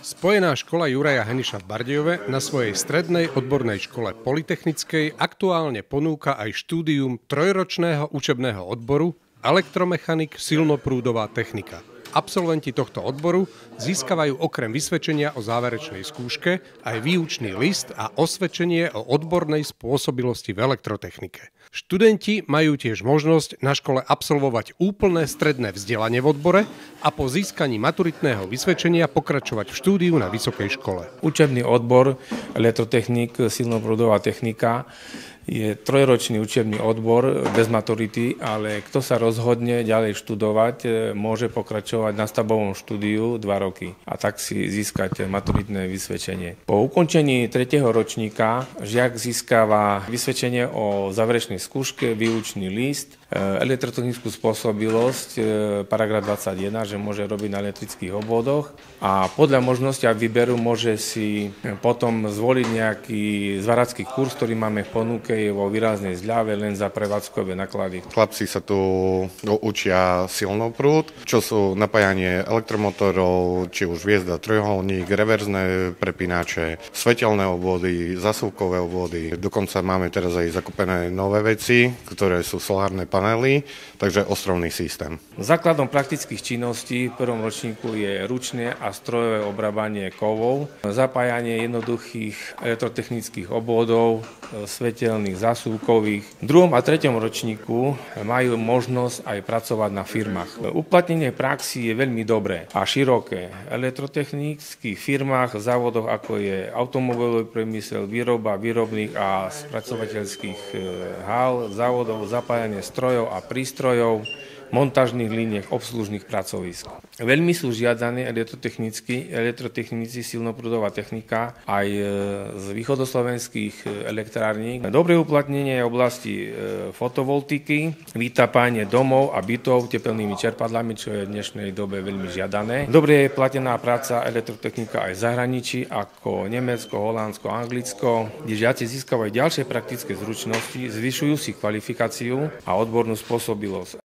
Spojená škola Juraja Heniša v Bardejove na svojej strednej odbornej škole Polytechnickej aktuálne ponúka aj štúdium trojročného učebného odboru Elektromechanik silnoprúdová technika. Absolventi tohto odboru získavajú okrem vysvedčenia o záverečnej skúške aj výučný list a osvedčenie o odbornej spôsobilosti v elektrotechnike. Študenti majú tiež možnosť na škole absolvovať úplné stredné vzdelanie v odbore a po získaní maturitného vysvedčenia pokračovať v štúdiu na vysokej škole. Učebný odbor Elektrotechnik silnoprúdová technika je trojročný učebný odbor bez maturity, ale kto sa rozhodne ďalej študovať, môže pokračovať na stavbovom štúdiu 2 roky a tak si získať maturitné vysvedčenie. Po ukončení 3. ročníka žiak získava vysvedčenie o záverečnej skúške, výučný list, elektrotechnickú spôsobilosť, paragraf 21, že môže robiť na elektrických obvodoch a podľa možnosti a výberu môže si potom zvoliť nejaký zváracký kurz, ktorý máme v ponuke, je vo výraznej zľave len za prevádzkové náklady. Chlapci sa tu učia silnoprúd, čo sú napájanie elektromotorov, či už hviezda, trojuholník, reverzné prepínače, svetelné obvody, zasúvkové obvody. Dokonca máme teraz aj zakúpené nové veci, ktoré sú solárne panely, takže ostrovný systém. Základom praktických činností v prvom ročníku je ručné a strojové obrábanie kovov, zapájanie jednoduchých elektrotechnických obvodov, svetelných, zásuvkových. V 2. a 3. ročníku majú možnosť aj pracovať na firmách. Uplatnenie praxi je veľmi dobré a široké. V elektrotechnických firmách, závodoch ako je automobilový priemysel, výroba výrobných a spracovateľských hál, závodov, zapájanie strojov a prístrojov, montážnych liniek, obslužných pracovísk. Veľmi sú žiadaní elektrotechnici silnoprúdová technika aj z východoslovenských elektrární. Dobré uplatnenie je v oblasti fotovoltiky, vytápanie domov a bytov tepelnými čerpadlami, čo je v dnešnej dobe veľmi žiadané. Dobre je platená práca elektrotechnika aj v zahraničí, ako Nemecko, Holandsko, Anglicko, kde žiaci získavajú ďalšie praktické zručnosti, zvyšujú si kvalifikáciu a odbornú spôsobilosť.